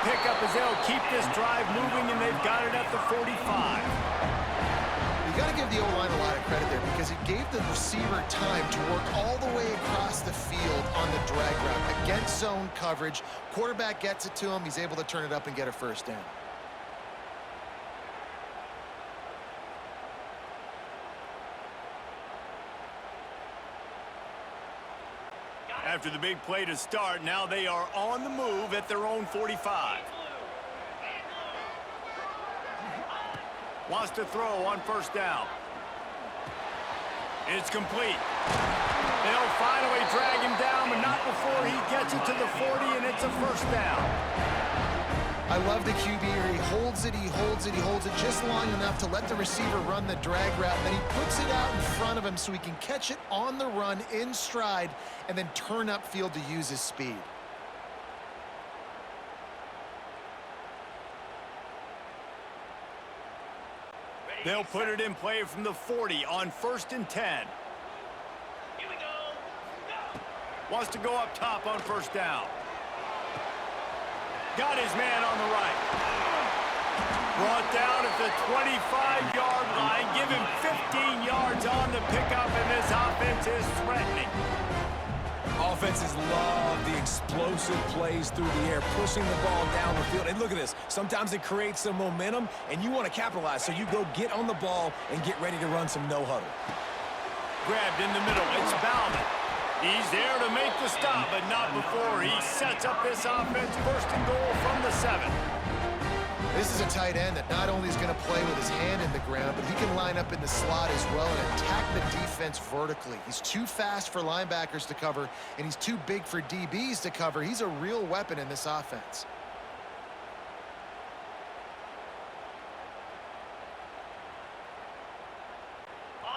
pickup as they'll keep this drive moving, and they've got it at the 45. You got to give the O-line a lot of credit there because it gave the receiver time to work all the way across the field on the drag route against zone coverage. Quarterback gets it to him. He's able to turn it up and get a first down. After the big play to start, now they are on the move at their own 45. Wants to throw on first down. It's complete. They'll finally drag him down, but not before he gets it to the 40, and it's a first down. I love the QB here. He holds it, he holds it, he holds it just long enough to let the receiver run the drag route. Then he puts it out in front of him so he can catch it on the run in stride and then turn upfield to use his speed. They'll put it in play from the 40 on 1st and 10. Here we go. Wants to go up top on first down. Got his man on the right. Brought down at the 25-yard line. Give him 15 yards on the pickup, and this offense is threatening. Offenses love the explosive plays through the air, pushing the ball down the field. And look at this. Sometimes it creates some momentum, and you want to capitalize. So you go get on the ball and get ready to run some no-huddle. Grabbed in the middle. It's Bauman. He's there to make the stop, but not before he sets up this offense. 1st and goal from the 7. This is a tight end that not only is going to play with his hand in the ground, but he can line up in the slot as well and attack the defense vertically. He's too fast for linebackers to cover, and he's too big for DBs to cover. He's a real weapon in this offense.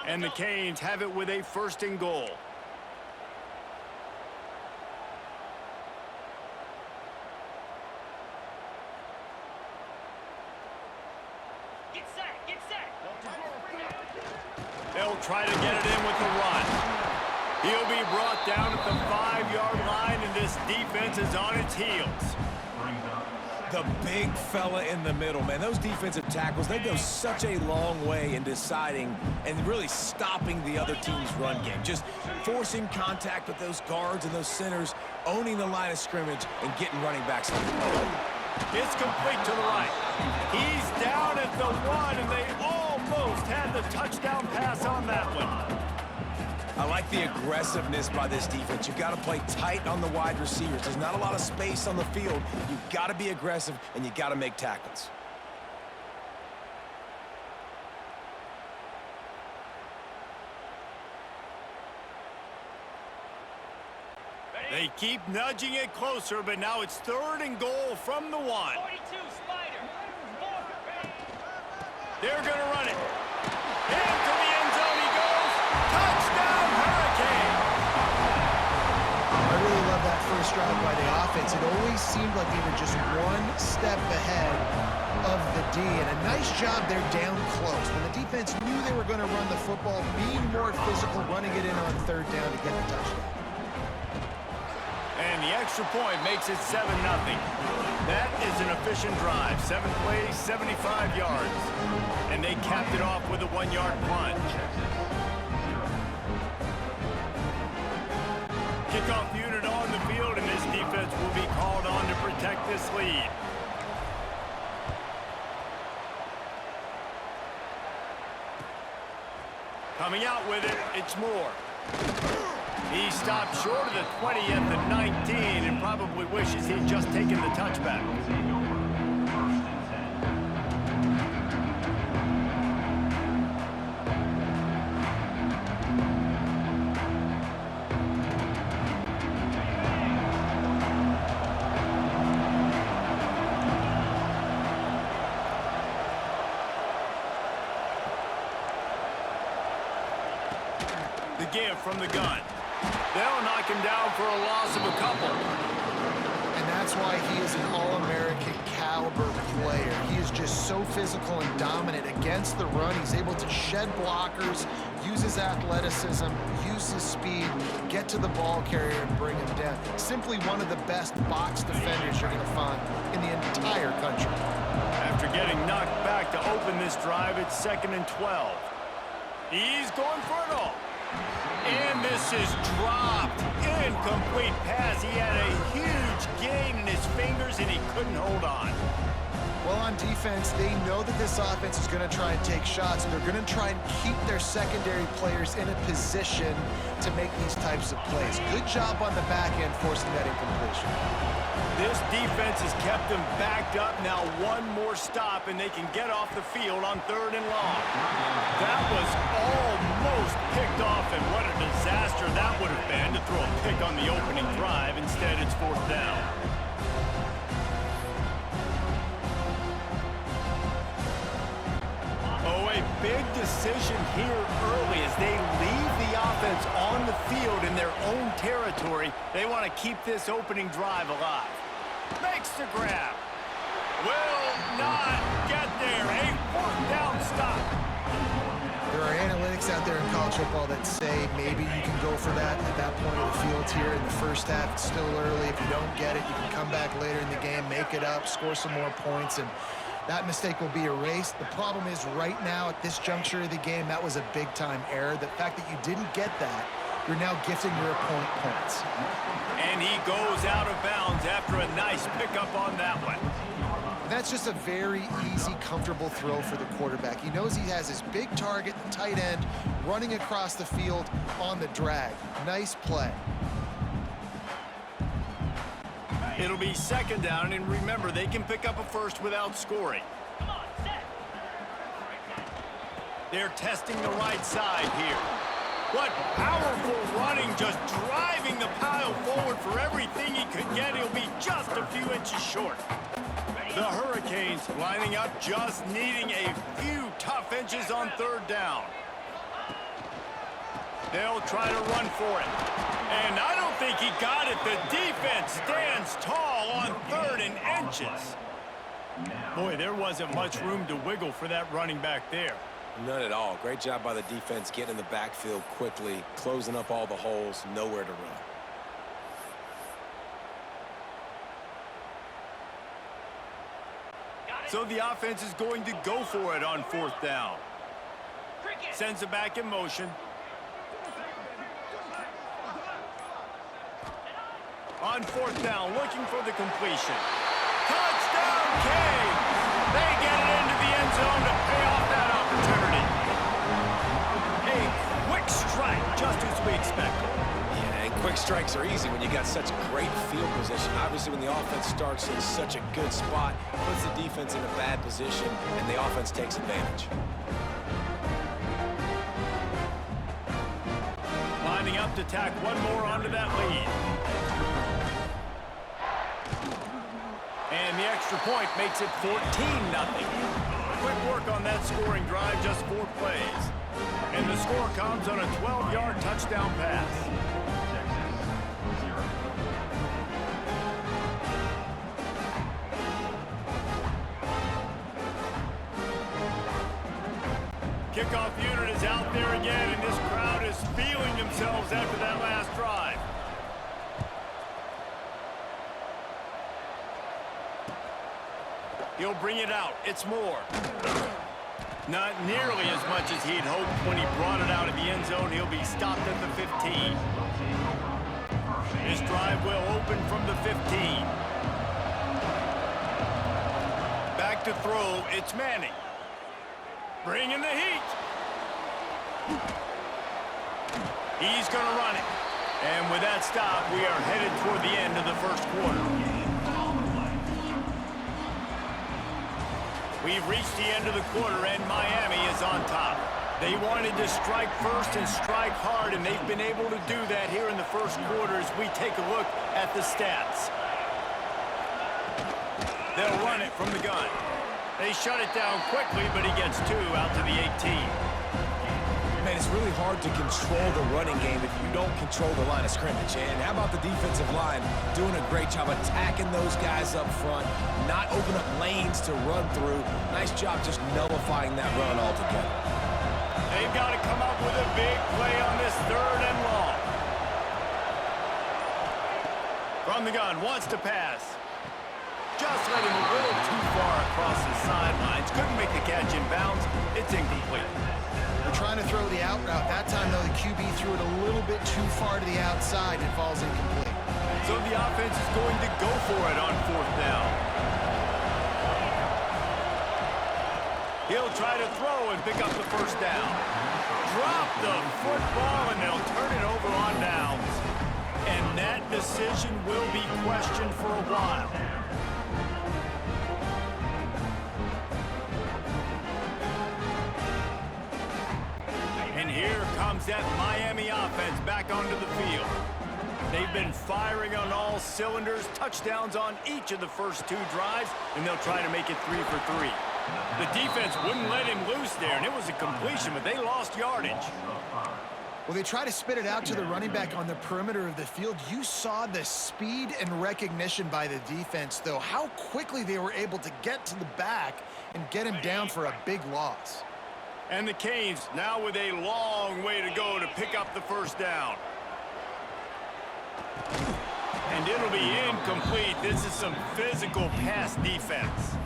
And the Canes have it with a 1st and goal. They'll try to get it in with the run. He'll be brought down at the 5-yard line, and this defense is on its heels. The big fella in the middle, man. Those defensive tackles, they go such a long way in deciding and really stopping the other team's run game. Just forcing contact with those guards and those centers, owning the line of scrimmage, and getting running backs on the field. It's complete to the right. He's down at the 1, and they almost had the touchdown pass on that one. I like the aggressiveness by this defense. You've got to play tight on the wide receivers. There's not a lot of space on the field. You've got to be aggressive, and you've got to make tackles. They keep nudging it closer, but now it's 3rd and goal from the 1. 42, Spider. They're going to run it. Into the end zone he goes. Touchdown, Hurricane! I really love that first drive by the offense. It always seemed like they were just one step ahead of the D, and a nice job there down close. When the defense knew they were going to run the football, being more physical, running it in on 3rd down to get the touchdown. And the extra point makes it 7-0. That is an efficient drive. 7 plays, 75 yards. And they capped it off with a 1-yard plunge. Kickoff unit on the field, and this defense will be called on to protect this lead. Coming out with it, it's Moore. He stopped short of the 20 at the 19 and probably wishes he'd just taken the touchback. The give from the gun. They'll knock him down for a loss of a couple. And that's why he is an All-American caliber player. He is just so physical and dominant against the run. He's able to shed blockers, use his athleticism, use his speed, get to the ball carrier and bring him down. Simply one of the best box defenders you're going to find in the entire country. After getting knocked back to open this drive, it's 2nd and 12. He's going for it all. And this is dropped. Incomplete pass. He had a huge gain in his fingers, and he couldn't hold on. Well, on defense, they know that this offense is going to try and take shots. They're going to try and keep their secondary players in a position to make these types of plays. Good job on the back end forcing that incompletion. This defense has kept them backed up. Now one more stop, and they can get off the field on 3rd and long. That was almost picked off, and what a disaster that would have been to throw a pick on the opening drive. Instead, it's 4th down. Oh, a big decision here early as they leave the offense on the field in their own territory. They want to keep this opening drive alive. Makes the grab. Will not get there. A 4th down stop. There are analytics out there in college football that say maybe you can go for that at that point of the field here in the first half. It's still early. If you don't get it, you can come back later in the game, make it up, score some more points, and that mistake will be erased. The problem is right now at this juncture of the game, that was a big-time error. The fact that you didn't get that, you're now gifting your opponent points. And he goes out of bounds after a nice pickup on that one. That's just a very easy, comfortable throw for the quarterback. He knows he has his big target, the tight end, running across the field on the drag. Nice play. It'll be 2nd down, and remember, they can pick up a first without scoring. Come on, set. They're testing the right side here. What powerful running, just driving the pile forward for everything he could get. He'll be just a few inches short. The Hurricanes lining up, just needing a few tough inches on 3rd down. They'll try to run for it. And I don't think he got it. The defense stands tall on 3rd and inches. Boy, there wasn't much room to wiggle for that running back there. None at all. Great job by the defense getting in the backfield quickly, closing up all the holes, nowhere to run. So the offense is going to go for it on 4th down. Sends it back in motion. On 4th down, looking for the completion. Touchdown, Canes! They get it into the end zone to pay off that opportunity. A quick strike, just as we expected. Yeah, and quick strikes are easy when you got such great field position. Obviously, when the offense starts in such a good spot, puts the defense in a bad position, and the offense takes advantage. Lining up to tack one more onto that lead. And the extra point makes it 14-0. Quick work on that scoring drive, just 4 plays. And the score comes on a 12-yard touchdown pass. Kickoff unit is out there again, and this crowd is feeling themselves after that last drive. He'll bring it out. It's more. Not nearly as much as he'd hoped when he brought it out of the end zone. He'll be stopped at the 15. This drive will open from the 15. Back to throw. It's Manning. Bringing the heat. He's going to run it. And with that stop, we are headed toward the end of the first quarter. We've reached the end of the quarter, and Miami is on top. They wanted to strike first and strike hard, and they've been able to do that here in the first quarter as we take a look at the stats. They'll run it from the gun. They shut it down quickly, but he gets 2 out to the 18. Man, it's really hard to control the running game if you don't control the line of scrimmage. And how about the defensive line doing a great job attacking those guys up front, not open up lanes to run through. Nice job just nullifying that run altogether. They've got to come up with a big play on this 3rd and long. From the gun, wants to pass. Just let him a little too far across the sidelines. Couldn't make the catch in bounds. It's incomplete. They're trying to throw the out route. That time, though, the QB threw it a little bit too far to the outside and it falls incomplete. So the offense is going to go for it on 4th down. He'll try to throw and pick up the 1st down. Drop the football and they'll turn it over on downs. And that decision will be questioned for a while. And here comes that Miami offense back onto the field. They've been firing on all cylinders, touchdowns on each of the first 2 drives, and they'll try to make it 3 for 3. The defense wouldn't let him loose there, and it was a completion, but they lost yardage. Well, they try to spit it out to the running back on the perimeter of the field. You saw the speed and recognition by the defense, though, how quickly they were able to get to the back and get him down for a big loss. And the Canes now with a long way to go to pick up the 1st down. And it'll be incomplete. This is some physical pass defense.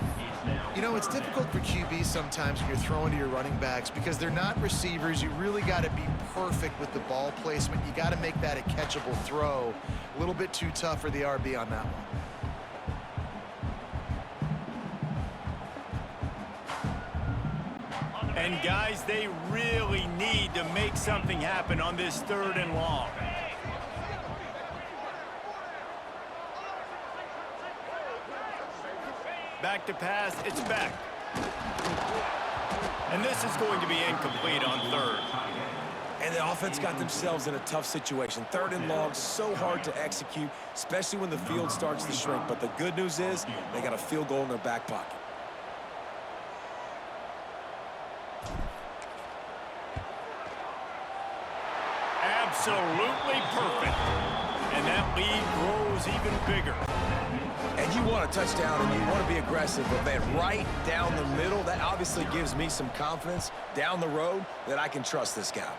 You know, it's difficult for QBs sometimes when you're throwing to your running backs because they're not receivers. You really got to be perfect with the ball placement. You got to make that a catchable throw. A little bit too tough for the RB on that one. And guys, they really need to make something happen on this 3rd and long. Back to pass, it's back. And this is going to be incomplete on 3rd. And the offense got themselves in a tough situation. 3rd and long, so hard to execute, especially when the field starts to shrink. But the good news is they got a field goal in their back pocket. Absolutely perfect. And that lead grows even bigger. And you want a touchdown and you want to be aggressive, but man, right down the middle, that obviously gives me some confidence down the road that I can trust this guy.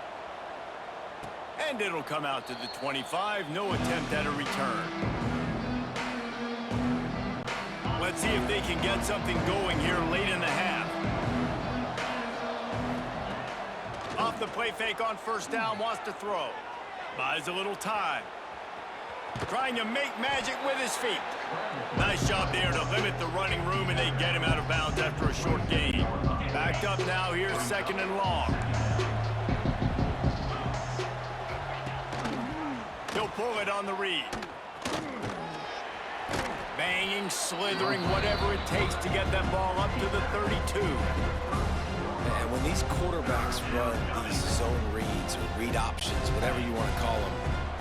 And it'll come out to the 25. No attempt at a return. Let's see if they can get something going here late in the half. Off the play fake on 1st down, wants to throw. Buys a little time. Trying to make magic with his feet. Nice job there to limit the running room, and they get him out of bounds after a short gain. Backed up now, here's 2nd and long. He'll pull it on the read. Banging, slithering, whatever it takes to get that ball up to the 32. And when these quarterbacks run these zone reads or read options, whatever you want to call them,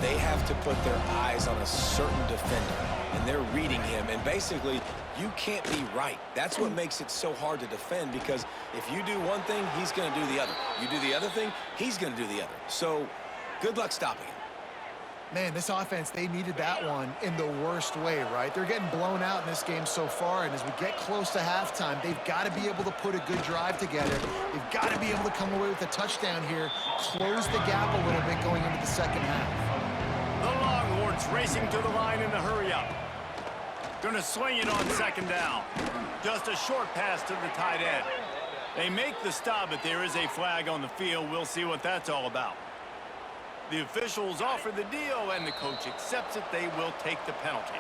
they have to put their eyes on a certain defender, and they're reading him. And basically, you can't be right. That's what makes it so hard to defend, because if you do one thing, he's going to do the other. You do the other thing, he's going to do the other. So good luck stopping him. Man, this offense, they needed that one in the worst way, right? They're getting blown out in this game so far, and as we get close to halftime, they've got to be able to put a good drive together. They've got to be able to come away with a touchdown here, close the gap a little bit going into the 2nd half. The Longhorns racing to the line in a hurry-up. Going to swing it on 2nd down. Just a short pass to the tight end. They make the stop, but there is a flag on the field. We'll see what that's all about. The officials offer the deal, and the coach accepts it. They will take the penalty.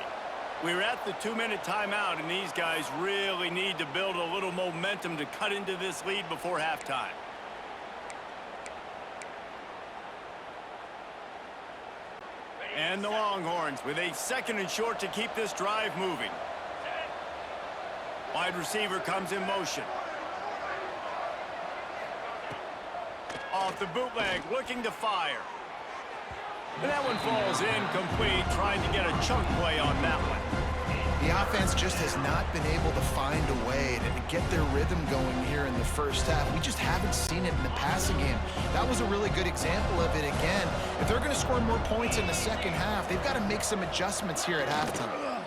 We're at the 2-minute timeout, and these guys really need to build a little momentum to cut into this lead before halftime. And the Longhorns with a 2nd and short to keep this drive moving. Wide receiver comes in motion. Off the bootleg, looking to fire. And that one falls incomplete, trying to get a chunk play on that one. The offense just has not been able to find a way to get their rhythm going here in the 1st half. We just haven't seen it in the passing game. That was a really good example of it again. If they're going to score more points in the 2nd half, they've got to make some adjustments here at halftime.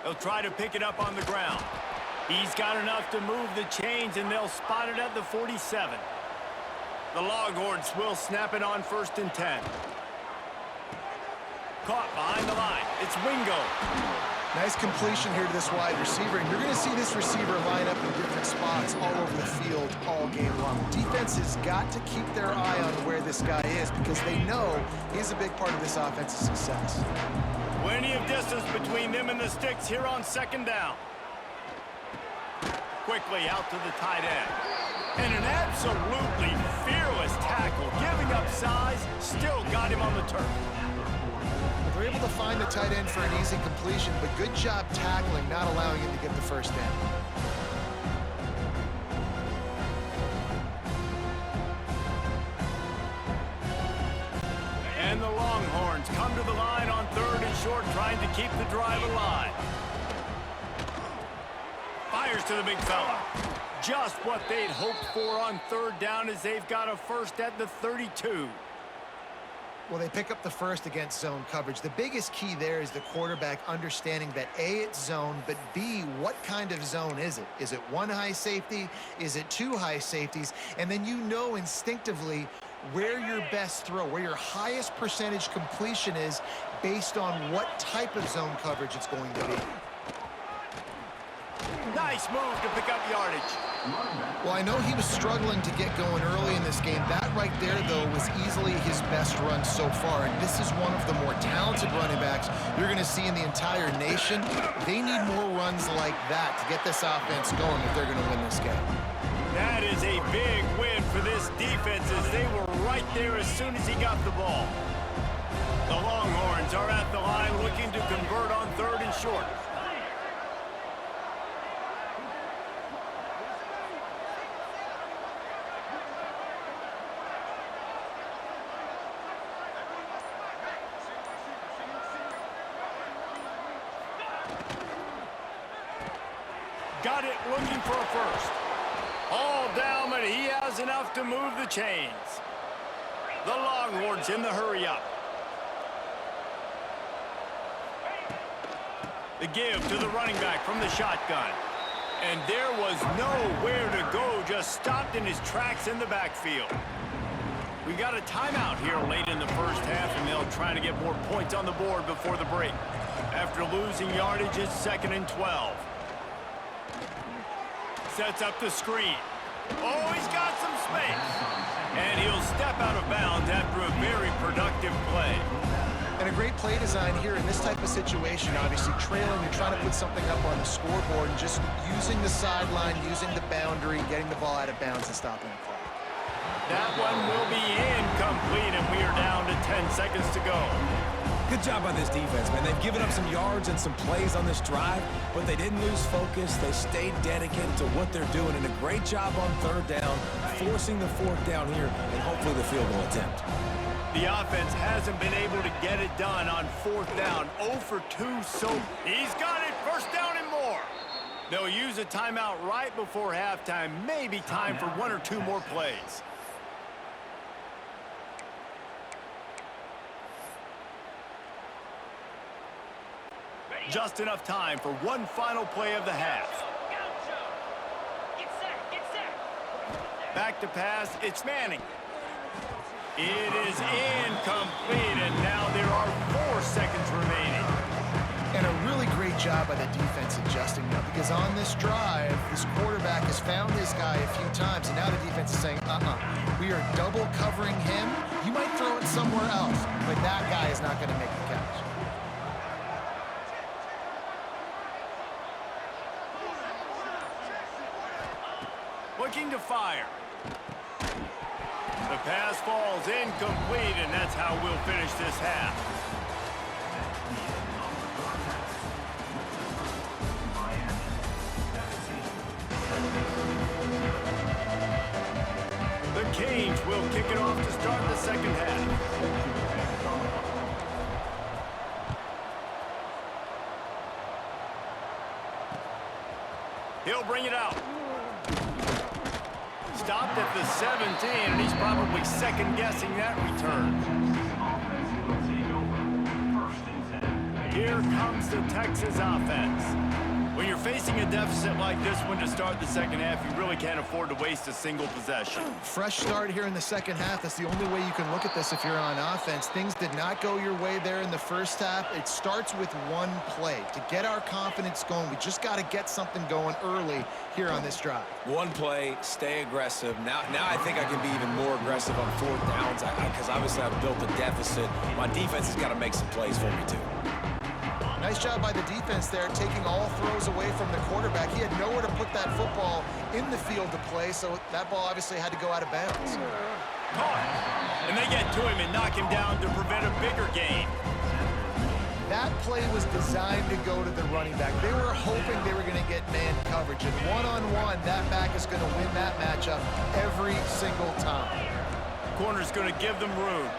They'll try to pick it up on the ground. He's got enough to move the chains, and they'll spot it at the 47. The Longhorns will snap it on 1st and 10. Caught behind the line. It's Wingo. Nice completion here to this wide receiver, and you're going to see this receiver line up in different spots all over the field all game long. Defense has got to keep their eye on where this guy is because they know he's a big part of this offense's success. Plenty of distance between them and the sticks here on 2nd down. Quickly out to the tight end. And an absolutely fearless tackle, giving up size, still got him on the turf. They're able to find the tight end for an easy completion, but good job tackling, not allowing him to get the 1st down. And the Longhorns come to the line on 3rd and short, trying to keep the drive alive. Fires to the big fella. Just what they'd hoped for on 3rd down as they've got a 1st at the 32. Well, they pick up the 1st against zone coverage. The biggest key there is the quarterback understanding that A, it's zone, but B, what kind of zone is it? Is it 1 high safety? Is it 2 high safeties? And then you know instinctively where your best throw, where your highest percentage completion is based on what type of zone coverage it's going to be. Nice move to pick up yardage. Well, I know he was struggling to get going early in this game. That right there, though, was easily his best run so far. And this is one of the more talented running backs you're going to see in the entire nation. They need more runs like that to get this offense going if they're going to win this game. That is a big win for this defense as they were right there as soon as he got the ball. The Longhorns are at the line looking to convert on 3rd and short. Got it, looking for a 1st. All down, but he has enough to move the chains. The Longhorns in the hurry up. The give to the running back from the shotgun. And there was nowhere to go, just stopped in his tracks in the backfield. We got a timeout here late in the 1st half, and they'll try to get more points on the board before the break. After losing yardage, it's 2nd and 12. Sets up the screen. Oh, he's got some space. And he'll step out of bounds after a very productive play. And a great play design here in this type of situation, obviously trailing, you're trying to put something up on the scoreboard and just using the sideline, using the boundary, getting the ball out of bounds and stopping the clock. That one will be incomplete, and we are down to 10 seconds to go. Good job by this defense, man. They've given up some yards and some plays on this drive, but they didn't lose focus. They stayed dedicated to what they're doing, and a great job on 3rd down, forcing the 4th down here, and hopefully the field goal attempt. The offense hasn't been able to get it done on 4th down. 0 for 2, so he's got it. 1st down and more. They'll use a timeout right before halftime. Maybe time for 1 or 2 more plays. Just enough time for one final play of the half. Get set, get set. Back to pass, it's Manning. It is incomplete, and now there are 4 seconds remaining. And a really great job by the defense adjusting now, because on this drive, this quarterback has found his guy a few times, and now the defense is saying, we are double covering him. You might throw it somewhere else, but that guy is not going to make the catch. Looking to fire. The pass falls incomplete, and that's how we'll finish this half. The Canes will kick it off to start the 2nd half. He'll bring it out. Stopped at the 17, and he's probably second-guessing that return. Here comes the Texas offense. When you're facing Facing a deficit like this one to start the second half, you really can't afford to waste a single possession. Fresh start here in the second half. That's the only way you can look at this if you're on offense. Things did not go your way there in the first half. It starts with one play. To get our confidence going, we just got to get something going early here on this drive. One play, stay aggressive. Now I think I can be even more aggressive on fourth downs because obviously I've built a deficit. My defense has got to make some plays for me too. Nice job by the defense there, taking all throws away from the quarterback. He had nowhere to put that football in the field to play, so that ball obviously had to go out of bounds. Caught. And they get to him and knock him down to prevent a bigger gain. That play was designed to go to the running back. They were hoping they were going to get man coverage, and one-on-one, that back is going to win that matchup every single time. Corner's going to give them room.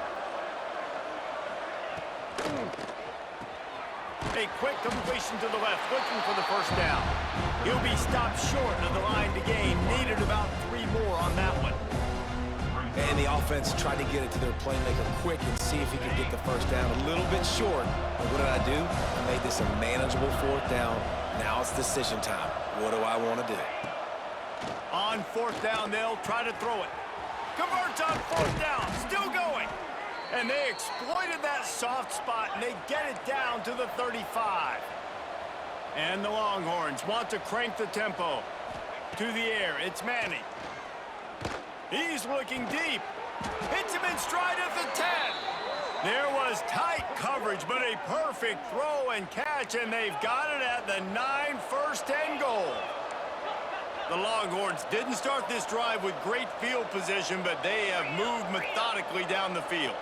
A quick completion to the left, looking for the first down. He'll be stopped short of the line to gain. Needed about 3 more on that one. And the offense tried to get it to their playmaker quick and see if he could get the first down a little bit short. But what did I do? I made this a manageable fourth down. Now it's decision time. What do I want to do? On fourth down, they'll try to throw it. Converts on fourth down, still going. And they exploited that soft spot, and they get it down to the 35. And the Longhorns want to crank the tempo. To the air, it's Manning. He's looking deep. Hits him in stride at the 10. There was tight coverage, but a perfect throw and catch, and they've got it at the 9, first and goal. The Longhorns didn't start this drive with great field position, but they have moved methodically down the field.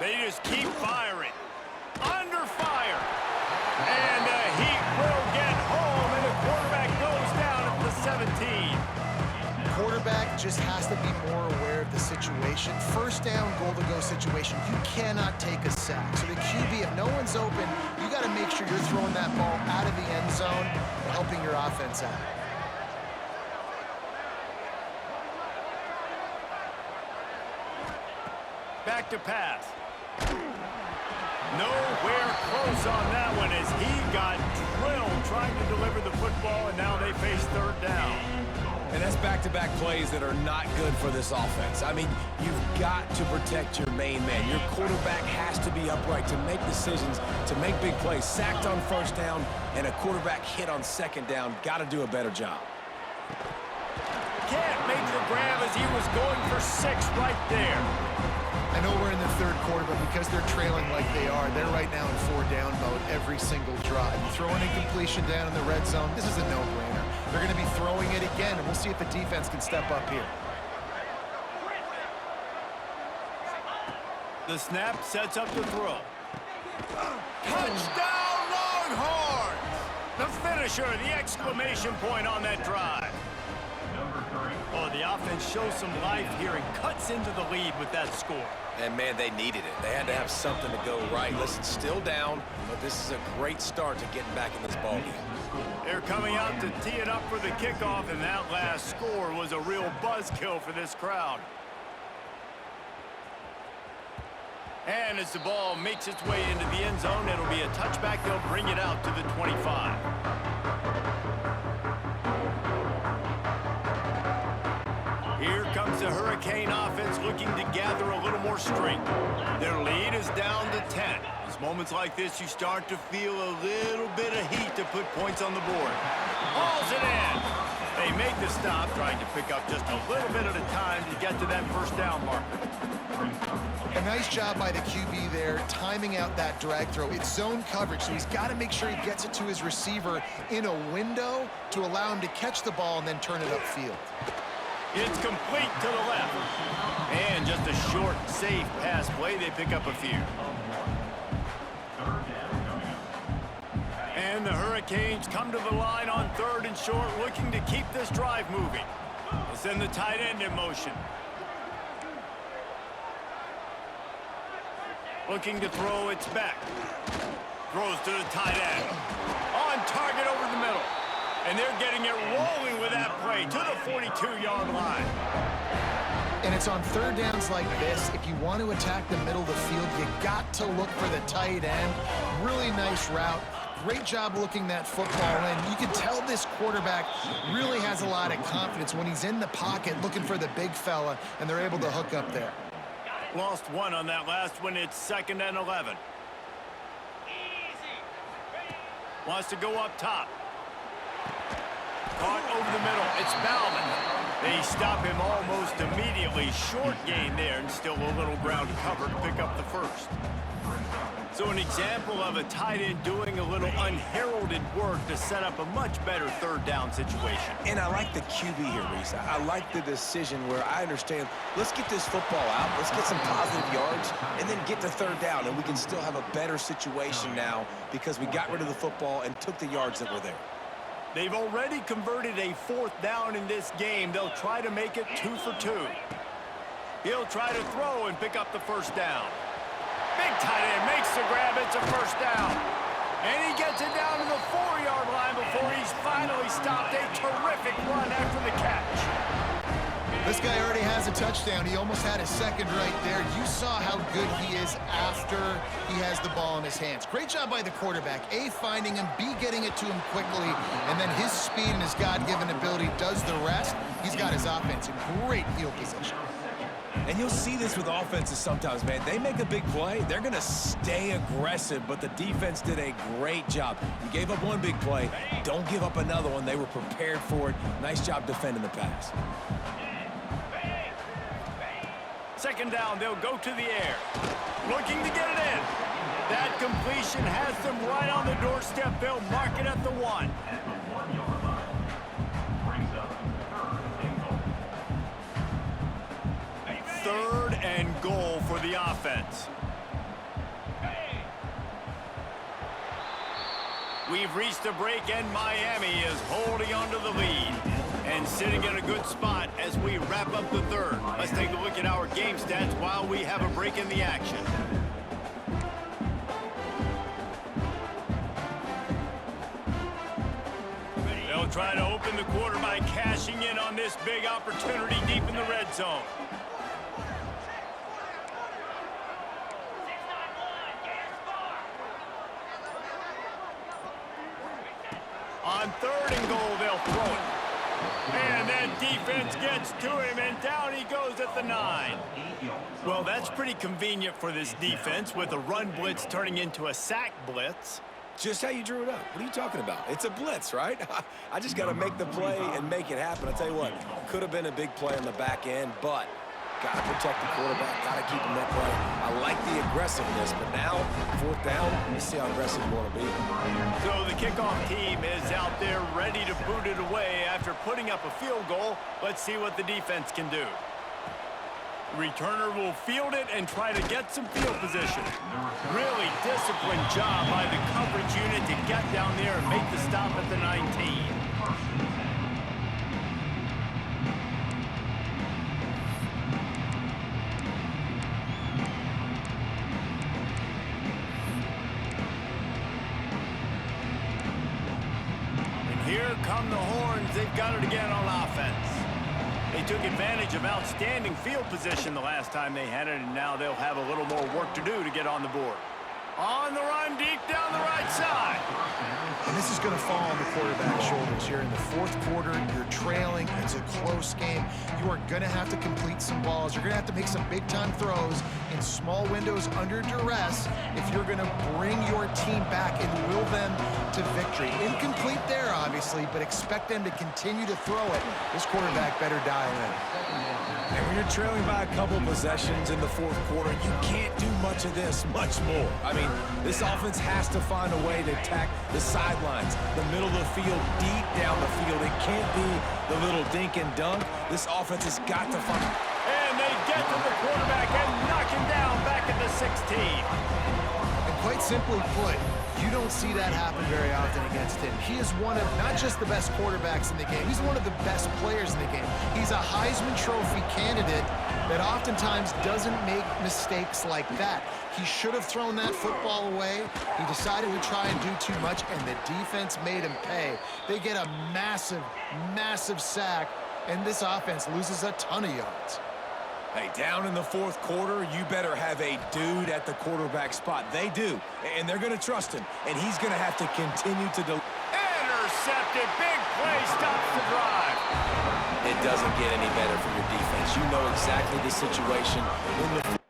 They just keep firing. Under fire. And the Heat will get home, and the quarterback goes down at the 17. Quarterback just has to be more aware of the situation. First down, goal-to-go situation. You cannot take a sack. So the QB, if no one's open, you got to make sure you're throwing that ball out of the end zone and helping your offense out. Back to pass. Nowhere close on that one as he got drilled trying to deliver the football, and now they face third down. And that's back-to-back plays that are not good for this offense. I mean, you've got to protect your main man. Your quarterback has to be upright to make decisions, to make big plays. Sacked on first down and a quarterback hit on second down. Got to do a better job. Can't make the grab as he was going for 6 right there. I know we're in the third quarter, but because they're trailing like they are, they're right now in 4-down mode every single drive. Throwing a completion down in the red zone, this is a no-brainer. They're going to be throwing it again, and we'll see if the defense can step up here. The snap sets up the throw. Touchdown, Longhorns! The finisher, the exclamation point on that drive. Oh, the offense shows some life here and cuts into the lead with that score. And, man, they needed it. They had to have something to go right. Listen, still down, but this is a great start to getting back in this ballgame. They're coming out to tee it up for the kickoff, and that last score was a real buzzkill for this crowd. And as the ball makes its way into the end zone, it'll be a touchback. They'll bring it out to the 25. Here comes the Hurricane offense looking to gather a little more strength. Their lead is down to 10. It's moments like this you start to feel a little bit of heat to put points on the board. Hauls it in. They make the stop, trying to pick up just a little bit at a time to get to that first down marker. A nice job by the QB there, timing out that drag throw. It's zone coverage, so he's got to make sure he gets it to his receiver in a window to allow him to catch the ball and then turn it upfield. It's complete to the left. And just a short, safe pass play. They pick up a few. And the Hurricanes come to the line on 3rd and short, looking to keep this drive moving. They'll send the tight end in motion. Looking to throw, it's back. Throws to the tight end. On target over the middle. And they're getting it rolling with that play to the 42-yard line. And it's on third downs like this. If you want to attack the middle of the field, you got to look for the tight end. Really nice route. great job looking that football in. You can tell this quarterback really has a lot of confidence when he's in the pocket looking for the big fella, and they're able to hook up there. Lost one on that last one. It's 2nd and 11. Wants to go up top. Caught over the middle. It's Bauman. They stop him almost immediately. Short gain there, and still a little ground to cover to pick up the first. So an example of a tight end doing a little unheralded work to set up a much better 3rd down situation. And I like the QB here, Reese. I like the decision where I understand, let's get this football out, let's get some positive yards, and then get to 3rd down, and we can still have a better situation now because we got rid of the football and took the yards that were there. They've already converted a 4th down in this game. They'll try to make it 2 for 2. He'll try to throw and pick up the 1st down. Big tight end makes the grab. It's a 1st down. And he gets it down to the 4-yard line before he's finally stopped. A terrific run after the catch. This guy already has a touchdown. He almost had his 2nd right there. You saw how good he is after he has the ball in his hands. Great job by the quarterback. A, finding him, B, getting it to him quickly, and then his speed and his God-given ability does the rest. He's got his offense in great field position. And you'll see this with offenses sometimes, man. They make a big play, they're going to stay aggressive, but the defense did a great job. You gave up one big play, don't give up another one. They were prepared for it. Nice job defending the pass. 2nd down, they'll go to the air. Looking to get it in. That completion has them right on the doorstep. They'll mark it at the 1. 3rd and goal for the offense. We've reached a break, and Miami is holding on to the lead and sitting in a good spot as we wrap up the 3rd. Let's take a look at our game stats while we have a break in the action. They'll try to open the quarter by cashing in on this big opportunity deep in the red zone. On 3rd and goal, they'll throw it. And then defense gets to him, and down he goes at the 9. Well, that's pretty convenient for this defense with a run blitz turning into a sack blitz. Just how you drew it up. What are you talking about? It's a blitz, right? I just got to make the play and make it happen. I'll tell you what, could have been a big play on the back end, but got to protect the quarterback, got to keep him that play. I like the aggressiveness, but now, 4th down, let's see how aggressive you want to be. So the kickoff team is out there ready to boot it away after putting up a field goal. Let's see what the defense can do. Returner will field it and try to get some field position. Really disciplined job by the coverage unit to get down there and make the stop at the 19. And here come the horns. They've got it again on offense. They took advantage of outstanding field position the last time they had it, and now they'll have a little more work to do to get on the board. On the run, deep down the right side. And this is going to fall on the quarterback's shoulders here in the 4th quarter. You're trailing. It's a close game. You are going to have to complete some balls. You're going to have to make some big-time throws in small windows under duress if you're going to bring your team back and will them to victory. Incomplete there, obviously, but expect them to continue to throw it. This quarterback better dial in. And when you're trailing by a couple possessions in the 4th quarter, you can't do much of this, much more. I mean, this offense has to find a way to attack the sidelines, the middle of the field, deep down the field. It can't be the little dink and dunk. This offense has got to find. And they get to the quarterback and knock him down back at the 16. And quite simply put, you don't see that happen very often against him. He is one of not just the best quarterbacks in the game, he's one of the best players in the game. He's a Heisman Trophy candidate that oftentimes doesn't make mistakes like that. He should have thrown that football away. He decided to try and do too much, and the defense made him pay. They get a massive, massive sack, and this offense loses a ton of yards. Hey, down in the fourth quarter, you better have a dude at the quarterback spot. They do, and they're going to trust him, and he's going to have to continue to Intercepted. Big play stops the drive. It doesn't get any better for your defense. You know exactly the situation in the